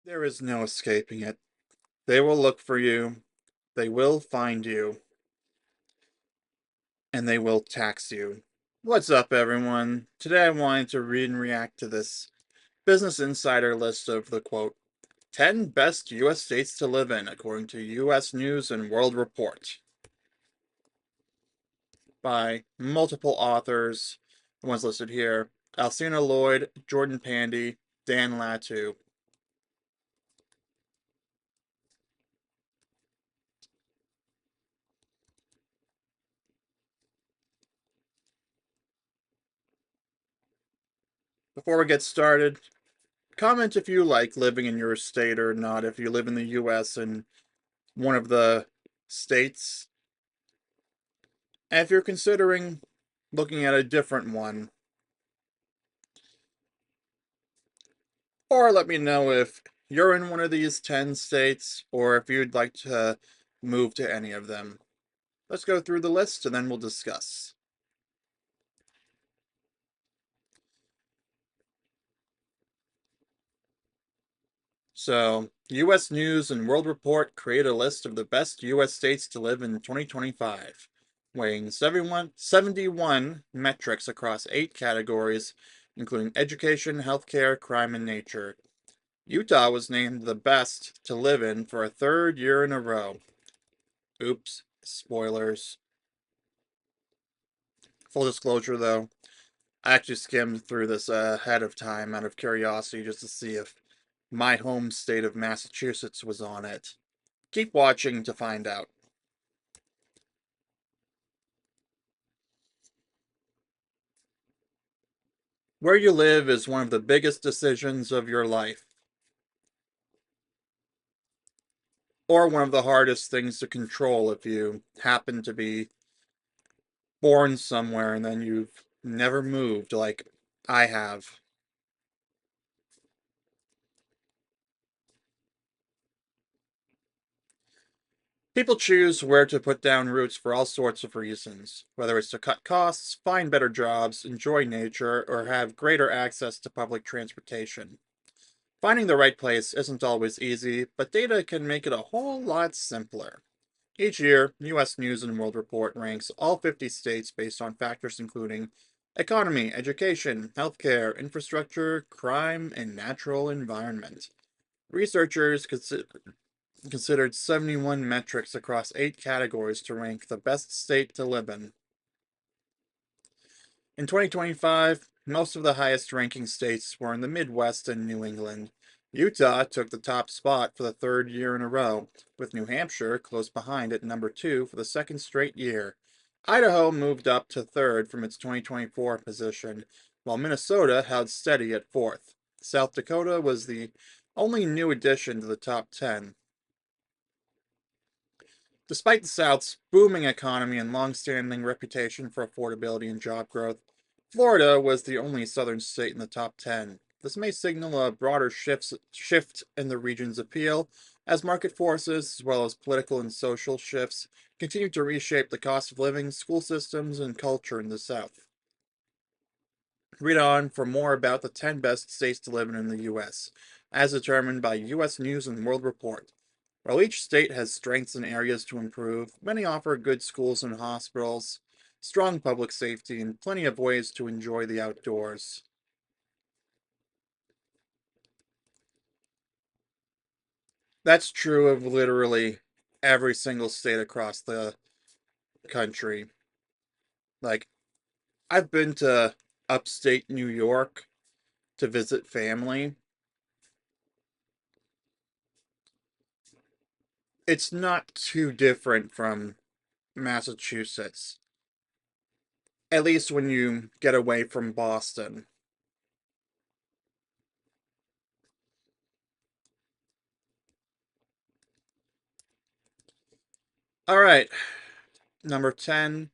There is no escaping it. They will look for you, they will find you, and they will tax you. What's up, everyone? Today I wanted to read and react to this Business Insider list of the quote, 10 best US states to live in, according to US News and World Report, by multiple authors. The ones listed here: Alcina Lloyd, Jordan Pandy, Dan Latu. Before we get started, comment if you like living in your state or not, if you live in the US and one of the states. And if you're considering looking at a different one, or let me know if you're in one of these 10 states or if you'd like to move to any of them. Let's go through the list and then we'll discuss. So, US News and World Report create a list of the best US states to live in 2025, weighing 71 metrics across 8 categories, including education, healthcare, crime, and nature. Utah was named the best to live in for a third year in a row. Oops, spoilers. Full disclosure though, I actually skimmed through this ahead of time out of curiosity just to see if my home state of Massachusetts was on it. Keep watching to find out. Where you live is one of the biggest decisions of your life, or one of the hardest things to control if you happen to be born somewhere and then you've never moved like I have. People choose where to put down roots for all sorts of reasons, whether it's to cut costs, find better jobs, enjoy nature, or have greater access to public transportation. Finding the right place isn't always easy, but data can make it a whole lot simpler. Each year, US News and World Report ranks all 50 states based on factors including economy, education, healthcare, infrastructure, crime, and natural environment. Researchers considered 71 metrics across 8 categories to rank the best state to live in. In 2025, most of the highest ranking states were in the Midwest and New England. Utah took the top spot for the third year in a row, with New Hampshire close behind at number 2 for the second straight year. Idaho moved up to third from its 2024 position, while Minnesota held steady at fourth. South Dakota was the only new addition to the top 10. Despite the South's booming economy and long-standing reputation for affordability and job growth, Florida was the only southern state in the top 10. This may signal a broader shift in the region's appeal, as market forces, as well as political and social shifts, continue to reshape the cost of living, school systems, and culture in the South. Read on for more about the 10 best states to live in the U.S., as determined by U.S. News and World Report. While each state has strengths and areas to improve, many offer good schools and hospitals, strong public safety, and plenty of ways to enjoy the outdoors. That's true of literally every single state across the country. Like, I've been to upstate New York to visit family. It's not too different from Massachusetts, at least when you get away from Boston. All right, number 10,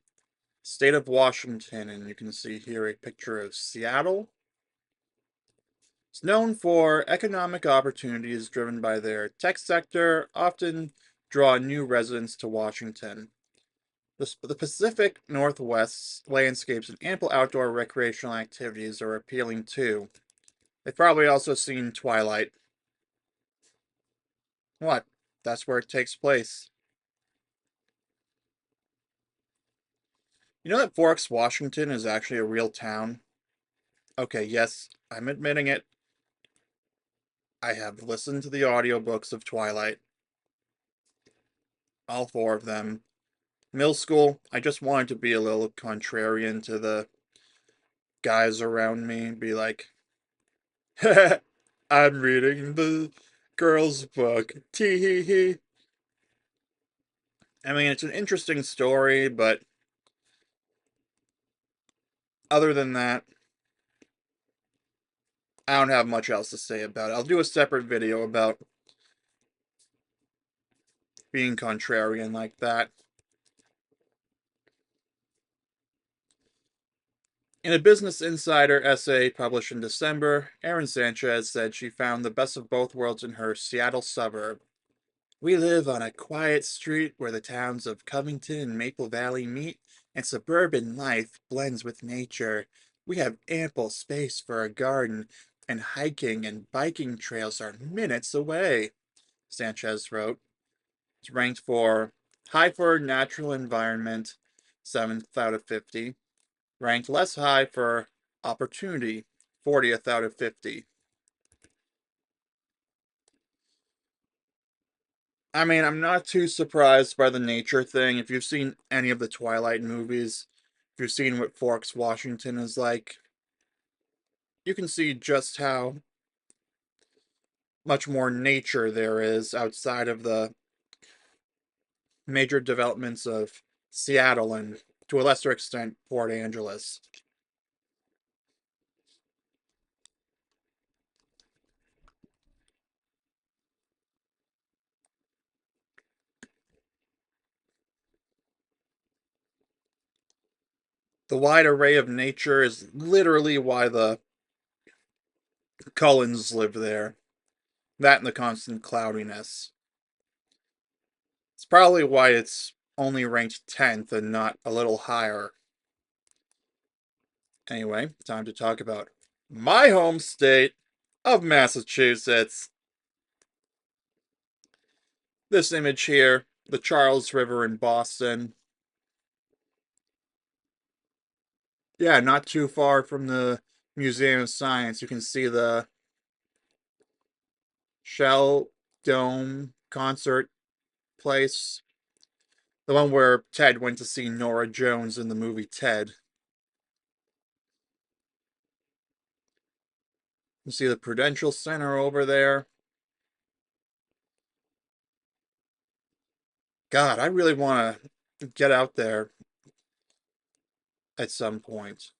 State of Washington, and you can see here a picture of Seattle. It's known for economic opportunities driven by their tech sector, often draw new residents to Washington. The Pacific Northwest's landscapes and ample outdoor recreational activities are appealing too. They've probably also seen Twilight. What? That's where it takes place. You know that Forks, Washington is actually a real town? Okay, yes, I'm admitting it. I have listened to the audiobooks of Twilight, all four of them. Middle school, I just wanted to be a little contrarian to the guys around me and be like, I'm reading the girl's book. Tee hee hee. I mean, it's an interesting story, but other than that, I don't have much else to say about it. I'll do a separate video about being contrarian like that. In a Business Insider essay published in December, Erin Sanchez said she found the best of both worlds in her Seattle suburb. We live on a quiet street where the towns of Covington and Maple Valley meet, and suburban life blends with nature. We have ample space for a garden, and hiking and biking trails are minutes away, Sanchez wrote. It's ranked for high for natural environment, 7th out of 50. Ranked less high for opportunity, 40th out of 50. I mean, I'm not too surprised by the nature thing. If you've seen any of the Twilight movies, if you've seen what Forks, Washington is like, you can see just how much more nature there is outside of the major developments of Seattle and, to a lesser extent, Port Angeles. The wide array of nature is literally why the Cullens live there. That and the constant cloudiness. It's probably why it's only ranked 10th and not a little higher. Anyway, time to talk about my home state of Massachusetts. This image here, the Charles River in Boston. Yeah, not too far from the Museum of Science. You can see the Shell Dome concert place. The one where Ted went to see Nora Jones in the movie Ted. You see the Prudential Center over there. God, I really want to get out there at some point.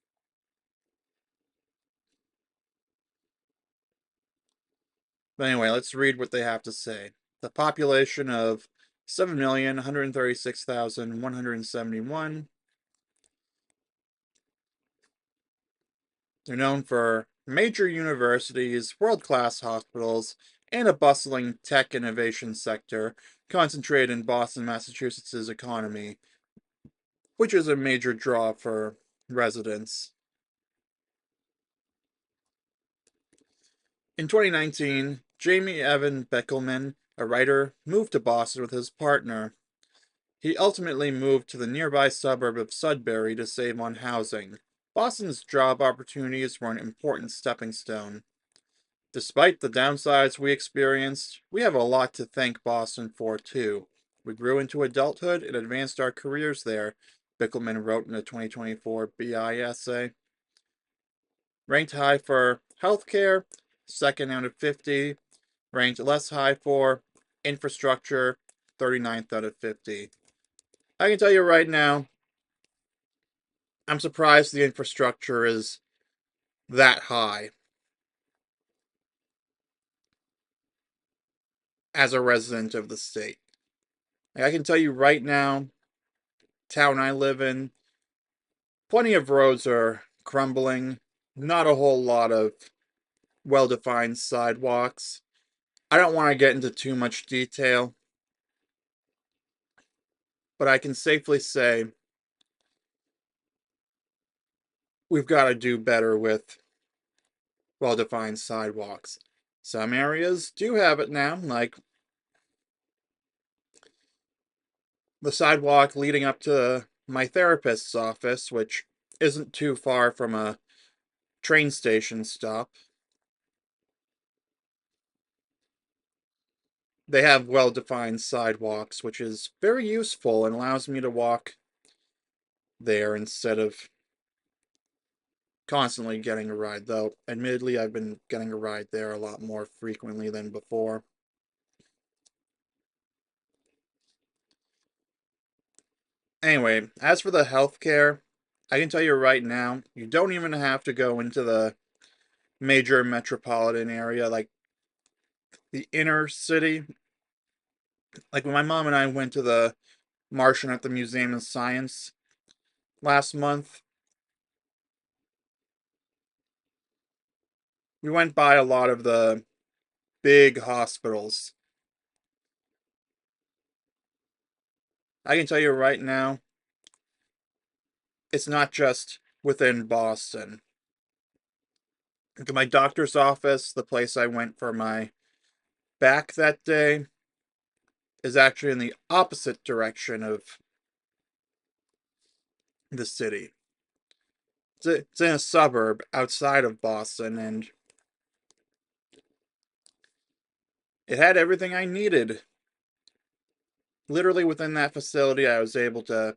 But anyway, let's read what they have to say. The population of 7,136,171. They're known for major universities, world-class hospitals, and a bustling tech innovation sector concentrated in Boston, Massachusetts' economy, which is a major draw for residents. In 2019, Jamie Evan Beckelman, a writer, moved to Boston with his partner. He ultimately moved to the nearby suburb of Sudbury to save on housing. Boston's job opportunities were an important stepping stone. Despite the downsides we experienced, we have a lot to thank Boston for, too. We grew into adulthood and advanced our careers there, Bickelman wrote in a 2024 BI essay. Ranked high for healthcare, 2nd out of 50. Ranked less high for infrastructure, 39th out of 50. I can tell you right now, I'm surprised the infrastructure is that high as a resident of the state. I can tell you right now, town I live in, plenty of roads are crumbling, not a whole lot of well-defined sidewalks. I don't want to get into too much detail, but I can safely say we've got to do better with well-defined sidewalks. Some areas do have it now, like the sidewalk leading up to my therapist's office, which isn't too far from a train station stop. They have well-defined sidewalks, which is very useful and allows me to walk there instead of constantly getting a ride, though admittedly I've been getting a ride there a lot more frequently than before. Anyway, as for the healthcare, I can tell you right now, you don't even have to go into the major metropolitan area like the inner city. Like when my mom and I went to the Martian at the Museum of Science last month, we went by a lot of the big hospitals. I can tell you right now, it's not just within Boston. Like my doctor's office, the place I went for my back that day, is actually in the opposite direction of the city. It's in a suburb outside of Boston, and it had everything I needed. Literally within that facility, I was able to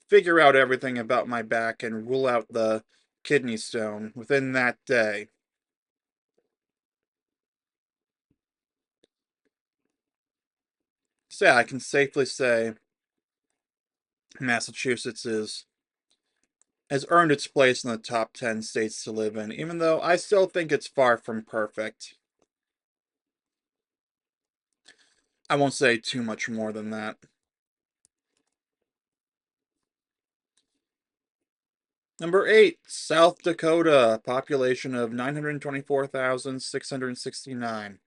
figure out everything about my back and rule out the kidney stone within that day. So yeah, I can safely say Massachusetts has earned its place in the top 10 states to live in, even though I still think it's far from perfect. I won't say too much more than that. Number 8, South Dakota, population of 924,669.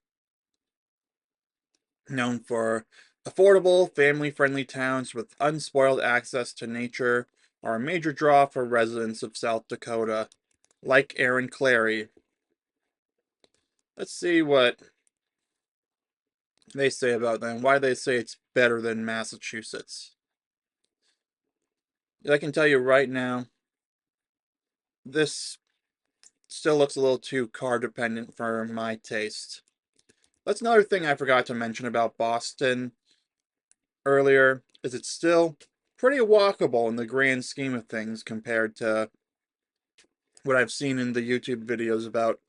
Known for affordable, family-friendly towns with unspoiled access to nature, are a major draw for residents of South Dakota, like Aaron Clary. Let's see what they say about them, why they say it's better than Massachusetts. I can tell you right now, this still looks a little too car dependent for my taste. That's another thing I forgot to mention about Boston earlier, is it's still pretty walkable in the grand scheme of things compared to what I've seen in the YouTube videos about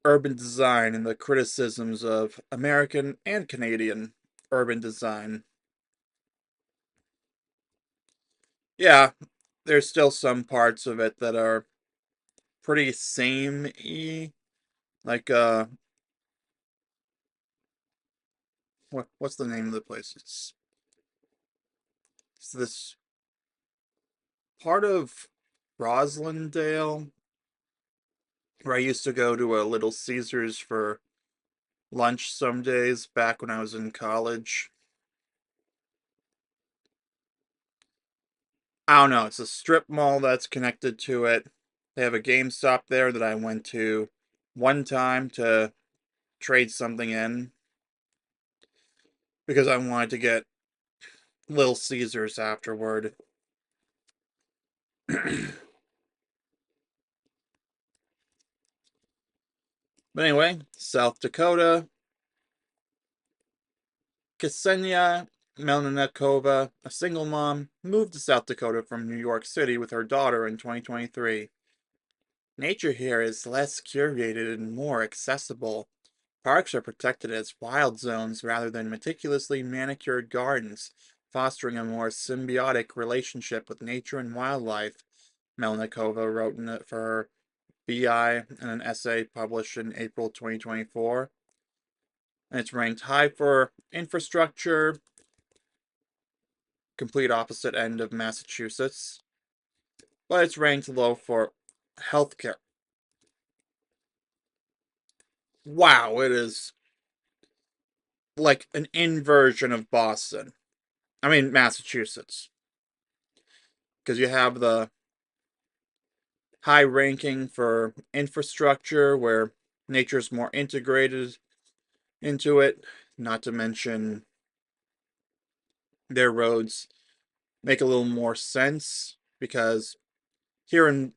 urban design and the criticisms of American and Canadian urban design. Yeah, there's still some parts of it that are pretty samey. Like what's the name of the place? It's this part of Roslindale where I used to go to a Little Caesars for lunch some days back when I was in college. I don't know, it's a strip mall that's connected to it. They have a GameStop there that I went to one time to trade something in because I wanted to get Little Caesars afterward. But anyway, South Dakota, Ksenia Melnikova, a single mom, moved to South Dakota from New York City with her daughter in 2023. Nature here is less curated and more accessible. Parks are protected as wild zones rather than meticulously manicured gardens, fostering a more symbiotic relationship with nature and wildlife, Melnikova wrote in it for her BI in an essay published in April 2024. And it's ranked high for infrastructure, complete opposite end of Massachusetts, but it's ranked low for healthcare. Wow, it is like an inversion of Boston. I mean, Massachusetts. Because you have the high ranking for infrastructure where nature's more integrated into it, not to mention their roads make a little more sense because here in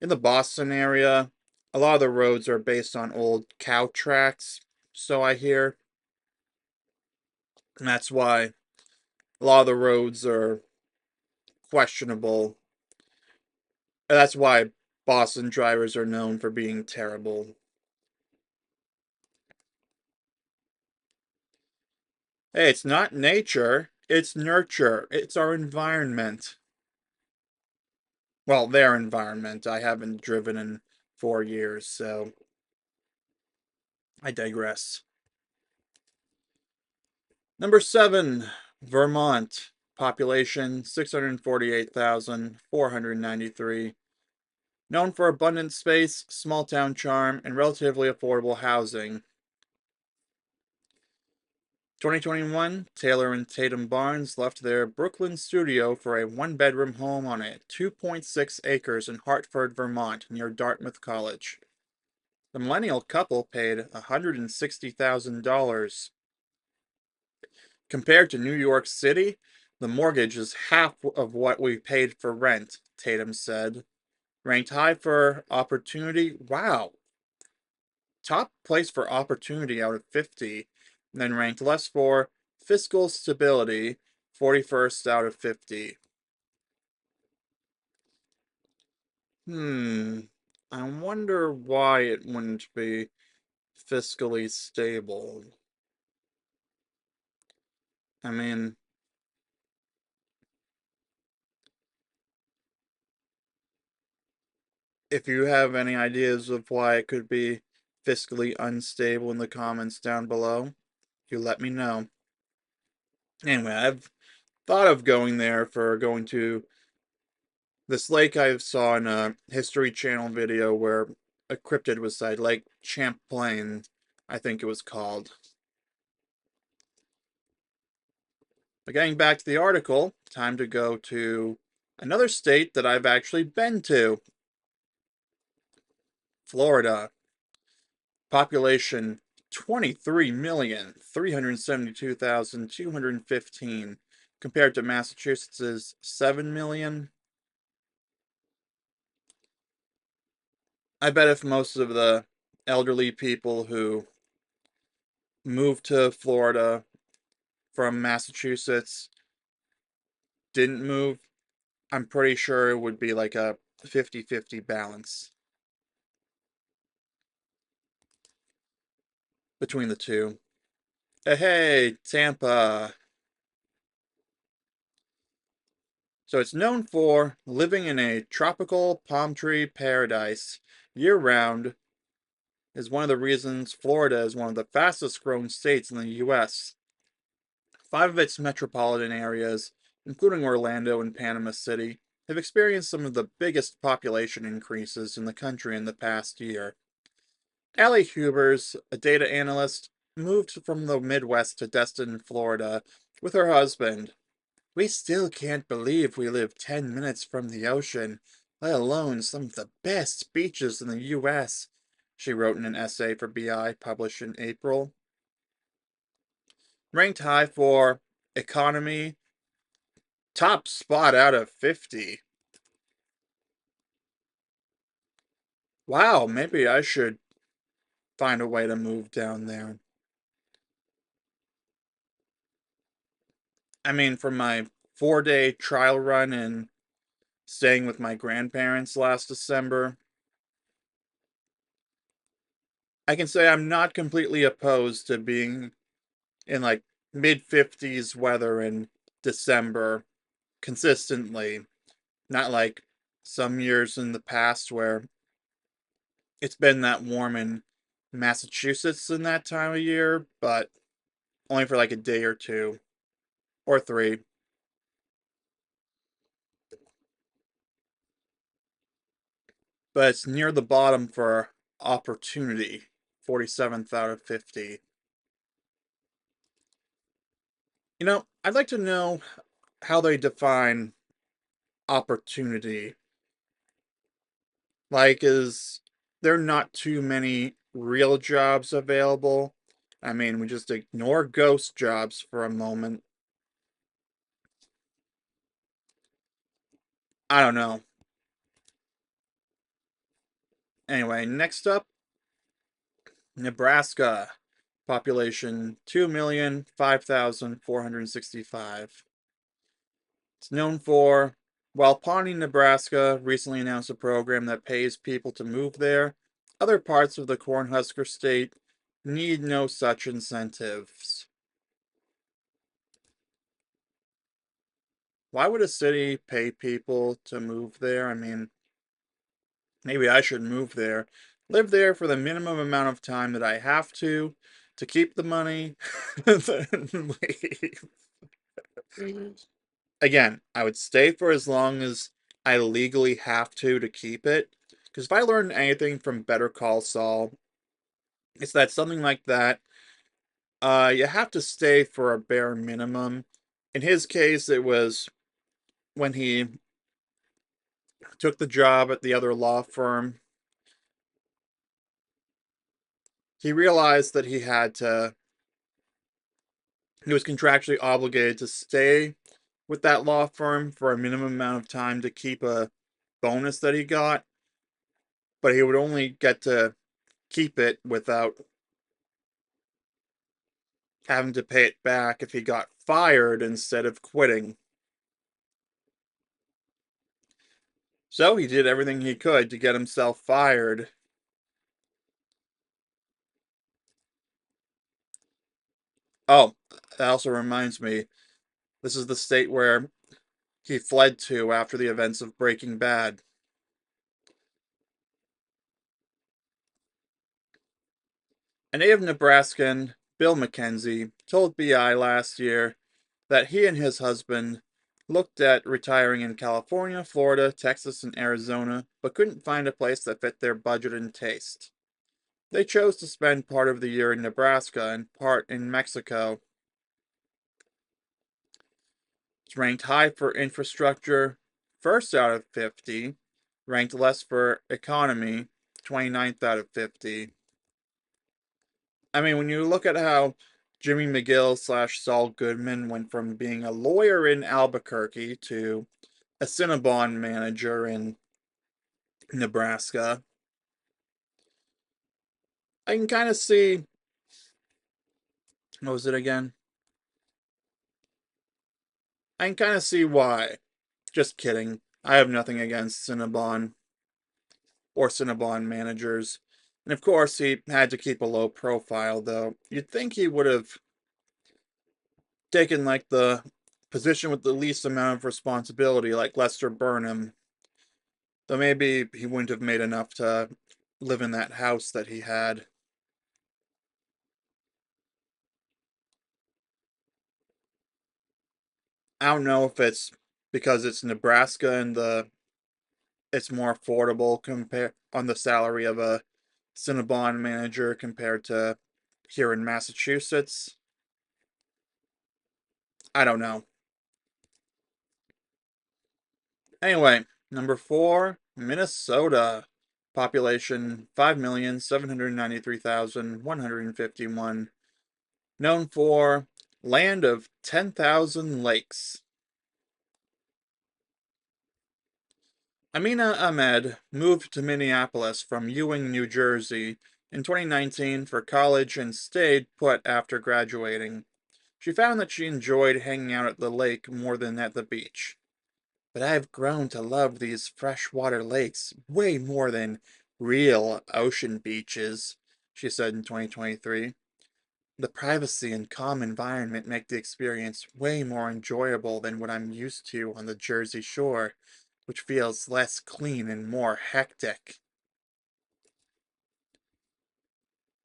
the Boston area, a lot of the roads are based on old cow tracks, so I hear. And that's why a lot of the roads are questionable. And that's why Boston drivers are known for being terrible. Hey, it's not nature, it's nurture. It's our environment. Well, their environment. I haven't driven in 4 years, so I digress. Number 7, Vermont. Population 648,493. Known for abundant space, small town charm, and relatively affordable housing. 2021, Taylor and Tatum Barnes left their Brooklyn studio for a one-bedroom home on a 2.6 acres in Hartford, Vermont, near Dartmouth College. The millennial couple paid $160,000. Compared to New York City, the mortgage is half of what we paid for rent, Tatum said. Ranked high for opportunity. Wow. Top place for opportunity out of 50. And then ranked less for fiscal stability, 41st out of 50. I wonder why it wouldn't be fiscally stable. I mean, if you have any ideas of why it could be fiscally unstable in the comments down below, you let me know. Anyway, I've thought of going there for going to this lake I saw in a History Channel video where a cryptid was sighted, Lake Champlain, I think it was called. But getting back to the article, time to go to another state that I've actually been to. Florida. Population 23,372,215 compared to Massachusetts' 7 million. I bet if most of the elderly people who moved to Florida from Massachusetts didn't move, I'm pretty sure it would be like a 50-50 balance between the two. Hey, Tampa. So it's known for living in a tropical palm tree paradise year round, is one of the reasons Florida is one of the fastest growing states in the US. 5 of its metropolitan areas, including Orlando and Panama City, have experienced some of the biggest population increases in the country in the past year. Allie Hubers, a data analyst, moved from the Midwest to Destin, Florida, with her husband. We still can't believe we live 10 minutes from the ocean, let alone some of the best beaches in the US, she wrote in an essay for BI published in April. Ranked high for economy, top spot out of 50. Wow, maybe I should find a way to move down there. I mean, for my 4-day trial run and staying with my grandparents last December, I can say I'm not completely opposed to being in like mid 50s weather in December consistently. Not like some years in the past where it's been that warm in Massachusetts in that time of year, but only for like a day or two or three. But it's near the bottom for opportunity, 47th out of 50. I'd like to know how they define opportunity. Like, is there not too many real jobs available? I mean, we just ignore ghost jobs for a moment. I don't know. Anyway, next up, Nebraska. Population 2,005,465. It's known for, while Pawnee, Nebraska recently announced a program that pays people to move there, other parts of the Cornhusker state need no such incentives. Why would a city pay people to move there? I mean, maybe I should move there, live there for the minimum amount of time that I have to keep the money, then leave. Again, I would stay for as long as I legally have to keep it. Because if I learned anything from Better Call Saul, it's that something like that, you have to stay for a bare minimum. In his case, it was when he took the job at the other law firm, he realized that he was contractually obligated to stay with that law firm for a minimum amount of time to keep a bonus that he got, but he would only get to keep it without having to pay it back if he got fired instead of quitting. So he did everything he could to get himself fired. Oh, that also reminds me, this is the state where he fled to after the events of Breaking Bad. A native Nebraskan, Bill McKenzie, told BI last year that he and his husband looked at retiring in California, Florida, Texas, and Arizona, but couldn't find a place that fit their budget and taste. They chose to spend part of the year in Nebraska and part in Mexico. It's ranked high for infrastructure, first out of 50, ranked less for economy, 29th out of 50. I mean, when you look at how Jimmy McGill slash Saul Goodman went from being a lawyer in Albuquerque to a Cinnabon manager in Nebraska, I can kind of see. What was it again? I can kind of see why. Just kidding. I have nothing against Cinnabon or Cinnabon managers. And of course, he had to keep a low profile, though. You'd think he would have taken, like, the position with the least amount of responsibility, like Lester Burnham. Though maybe he wouldn't have made enough to live in that house that he had. I don't know if it's because it's Nebraska and it's more affordable compare on the salary of a Cinnabon manager compared to here in Massachusetts. I don't know. Anyway, number 4, Minnesota. Population 5,793,151. Known for land of 10,000 lakes. Amina Ahmed moved to Minneapolis from Ewing, New Jersey in 2019 for college and stayed put after graduating. She found that she enjoyed hanging out at the lake more than at the beach. But I've grown to love these freshwater lakes way more than real ocean beaches, she said in 2023. The privacy and calm environment make the experience way more enjoyable than what I'm used to on the Jersey Shore, which feels less clean and more hectic.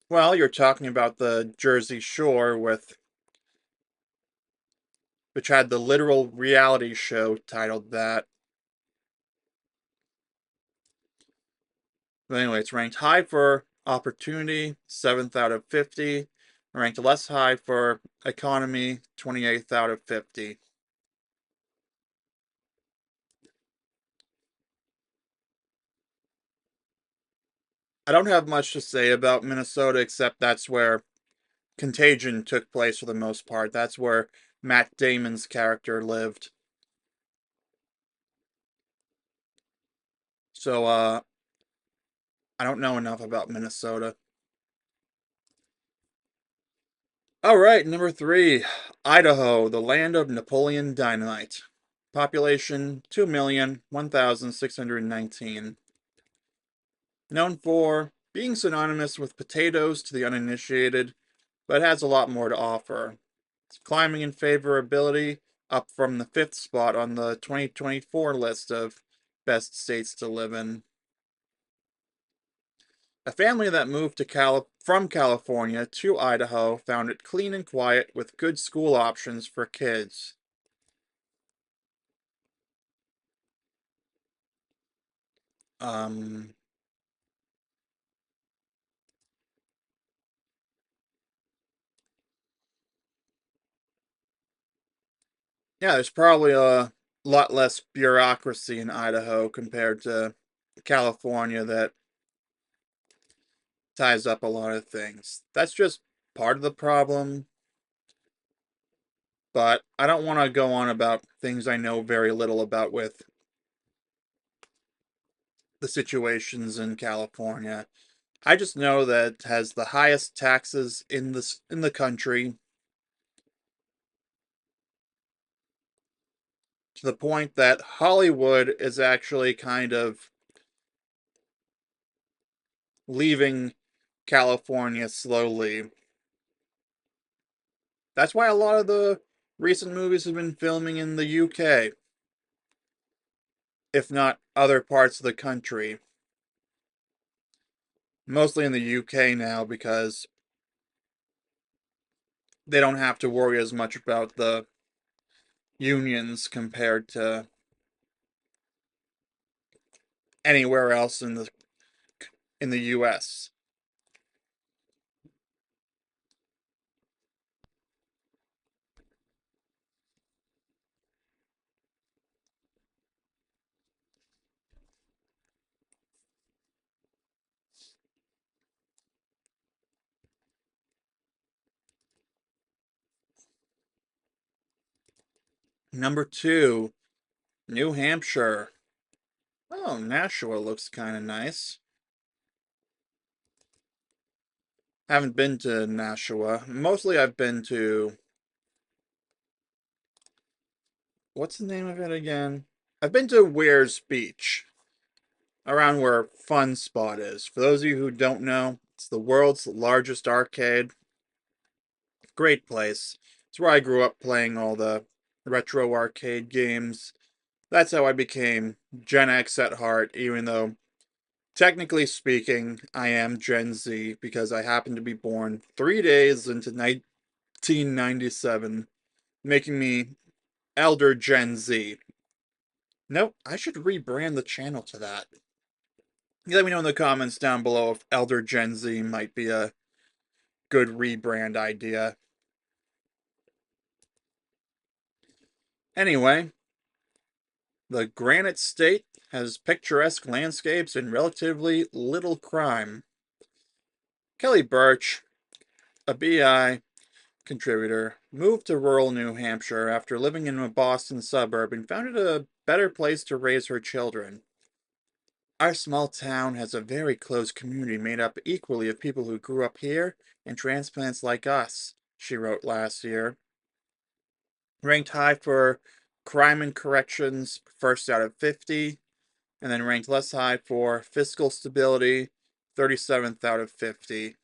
Well, you're talking about the Jersey Shore which had the literal reality show titled that. But anyway, it's ranked high for opportunity, 7th out of 50. Ranked less high for economy, 28th out of 50. I don't have much to say about Minnesota except that's where Contagion took place for the most part. That's where Matt Damon's character lived. So, I don't know enough about Minnesota. All right, number three, Idaho, the land of Napoleon Dynamite. Population 2,001,619. Known for being synonymous with potatoes to the uninitiated, but has a lot more to offer. It's climbing in favorability up from the fifth spot on the 2024 list of best states to live in. A family that moved from California to Idaho found it clean and quiet with good school options for kids. Um, yeah, there's probably a lot less bureaucracy in Idaho compared to California that ties up a lot of things. That's just part of the problem, but I don't want to go on about things I know very little about with the situations in California. I just know that it has the highest taxes in the country, to the point that Hollywood is actually kind of leaving California slowly. That's why a lot of the recent movies have been filming in the UK, if not other parts of the country. Mostly in the UK now because they don't have to worry as much about the unions compared to anywhere else in the US. Number two, New Hampshire. Oh, Nashua looks kind of nice. Haven't been to Nashua. Mostly I've been to, what's the name of it again? I've been to Weir's Beach, around where Fun Spot is. For those of you who don't know, it's the world's largest arcade. Great place. It's where I grew up playing all the retro arcade games. That's how I became Gen X at heart, even though technically speaking, I am Gen Z because I happen to be born 3 days into 1997, making me Elder Gen Z. Nope, I should rebrand the channel to that. You let me know in the comments down below if Elder Gen Z might be a good rebrand idea. Anyway, the Granite State has picturesque landscapes and relatively little crime. Kelly Birch, a BI contributor, moved to rural New Hampshire after living in a Boston suburb and found it a better place to raise her children. Our small town has a very close community made up equally of people who grew up here and transplants like us, she wrote last year. Ranked high for crime and corrections, first out of 50, and then ranked less high for fiscal stability, 37th out of 50.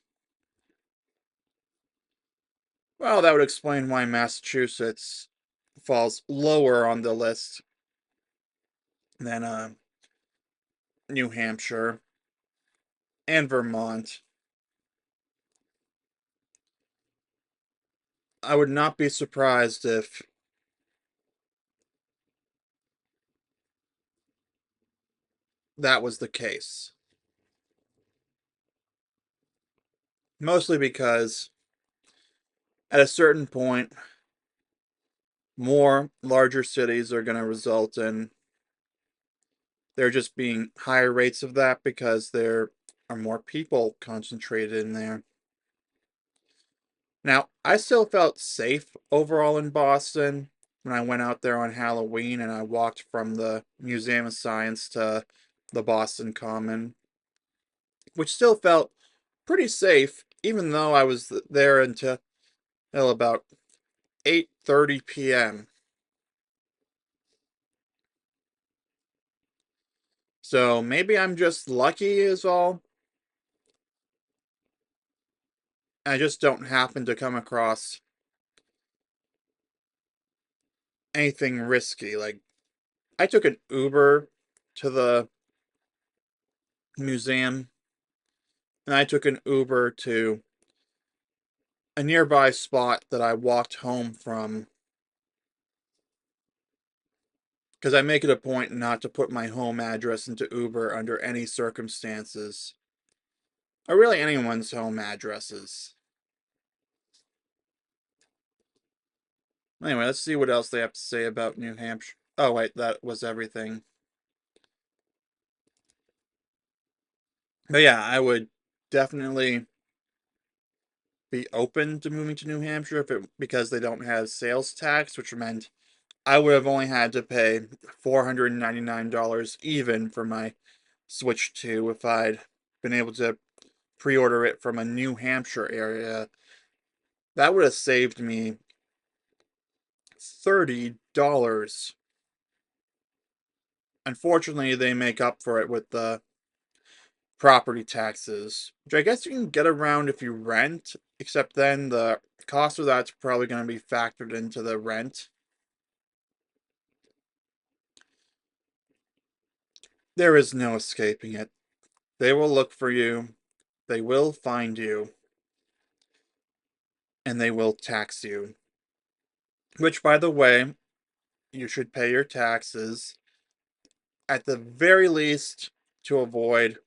Well, that would explain why Massachusetts falls lower on the list than New Hampshire and Vermont. I would not be surprised if that was the case. Mostly because at a certain point, more larger cities are going to result in there just being higher rates of that because there are more people concentrated in there. Now, I still felt safe overall in Boston when I went out there on Halloween and I walked from the Museum of Science to the Boston Common, which still felt pretty safe, even though I was there until about 8:30 p.m. So maybe I'm just lucky is all. I just don't happen to come across anything risky. Like I took an Uber to the museum and I took an Uber to a nearby spot that I walked home from because I make it a point not to put my home address into Uber under any circumstances, or really anyone's home addresses. Anyway, let's see what else they have to say about New Hampshire. Oh, wait, that was everything. But yeah, I would definitely be open to moving to New Hampshire because they don't have sales tax, which meant I would have only had to pay $499 even for my Switch 2 if I'd been able to pre-order it from a New Hampshire area. That would have saved me $30. Unfortunately, they make up for it with the property taxes, which I guess you can get around if you rent, except then the cost of that's probably going to be factored into the rent. There is no escaping it. They will look for you, they will find you, and they will tax you. Which, by the way, you should pay your taxes at the very least to avoid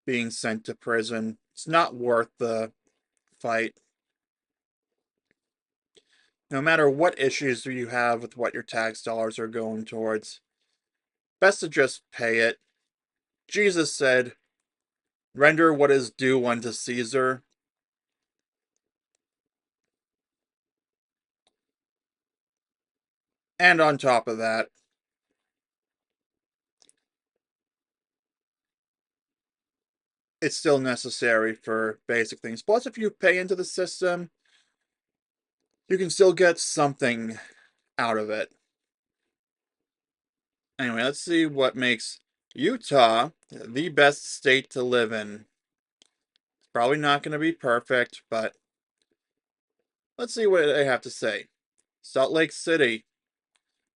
being sent to prison. It's not worth the fight. No matter what issues you have with what your tax dollars are going towards, best to just pay it. Jesus said, render what is due unto Caesar. And on top of that, it's still necessary for basic things. Plus, if you pay into the system, you can still get something out of it. Anyway, let's see what makes Utah the best state to live in. It's probably not going to be perfect, but let's see what they have to say. Salt Lake City,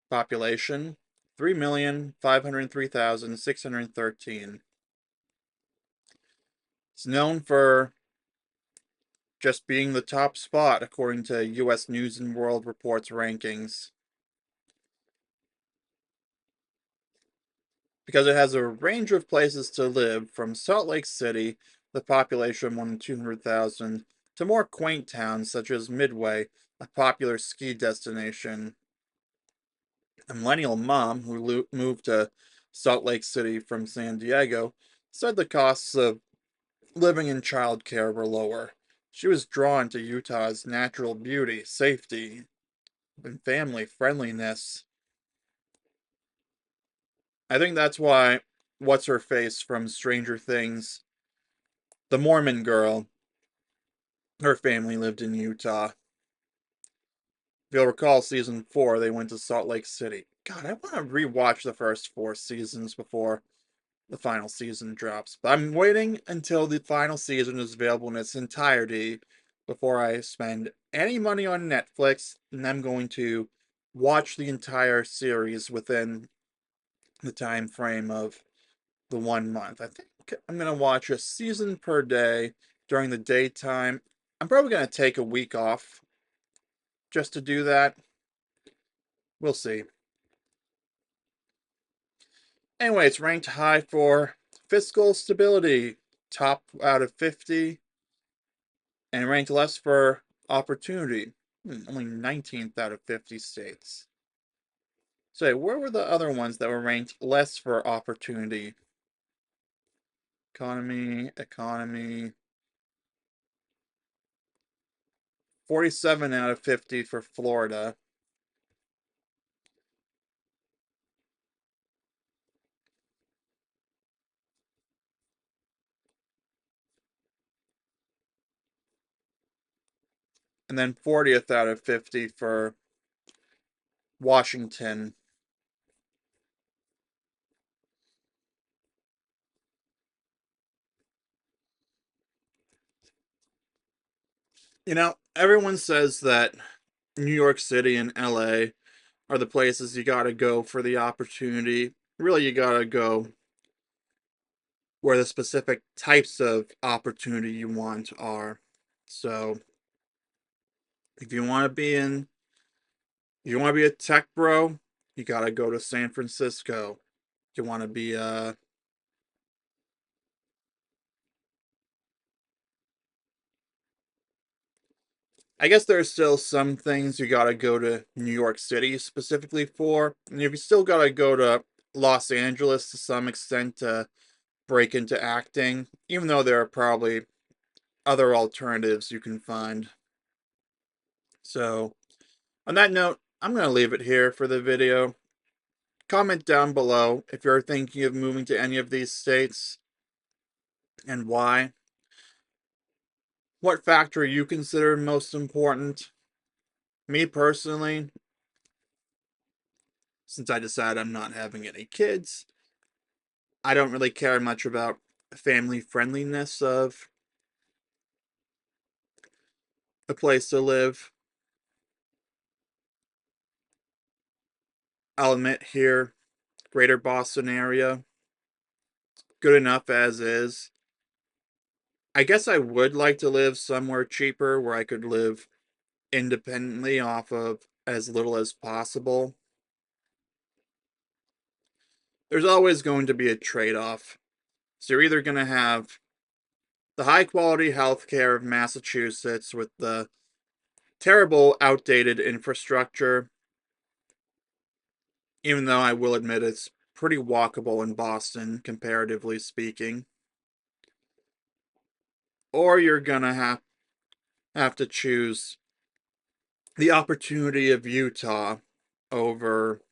population 3,503,613. It's known for just being the top spot according to US News and World Report's rankings. Because it has a range of places to live, from Salt Lake City, the population of more than 200,000, to more quaint towns such as Midway, a popular ski destination. A millennial mom who moved to Salt Lake City from San Diego said the costs of living and childcare were lower. She was drawn to Utah's natural beauty, safety, and family friendliness. I think that's why what's her face from Stranger Things, the Mormon girl, her family lived in Utah. If you'll recall season 4, they went to Salt Lake City. God, I want to rewatch the first 4 seasons before the final season drops. But I'm waiting until the final season is available in its entirety before I spend any money on Netflix, and I'm going to watch the entire series within the time frame of the 1 month. I think I'm gonna watch a season per day during the daytime. I'm probably gonna take a week off just to do that. We'll see. Anyway, it's ranked high for fiscal stability, top out of 50, and ranked less for opportunity, only 19th out of 50 states. So, where were the other ones that were ranked less for opportunity? Economy. 47 out of 50 for Florida. and then 40th out of 50 for Washington. You know, everyone says that New York City and LA are the places you gotta go for the opportunity. Really, you gotta go where the specific types of opportunity you want are. So, if you want to be in, if you want to be a tech bro, you gotta go to San Francisco. If you want to be I guess there's still some things you gotta go to New York City specifically for, and if you still gotta go to Los Angeles to some extent to break into acting, even though there are probably other alternatives you can find. So, on that note, I'm gonna leave it here for the video. Comment down below if you're thinking of moving to any of these states and why. What factor you consider most important? Me personally, since I decided I'm not having any kids, I don't really care much about family friendliness of a place to live. I'll admit here, greater Boston area, good enough as is. I guess I would like to live somewhere cheaper where I could live independently off of as little as possible. There's always going to be a trade off. So you're either going to have the high quality healthcare of Massachusetts with the terrible outdated infrastructure, even though I will admit it's pretty walkable in Boston, comparatively speaking. Or you're going to have to choose the opportunity of Utah over,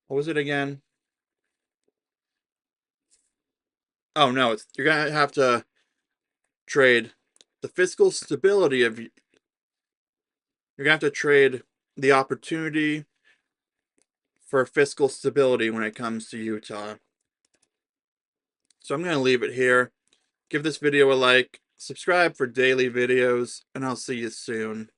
what was it again? Oh no, you're going to have to trade the fiscal stability of, you're going to have to trade the opportunity for fiscal stability when it comes to Utah. So I'm going to leave it here. Give this video a like, subscribe for daily videos, and I'll see you soon.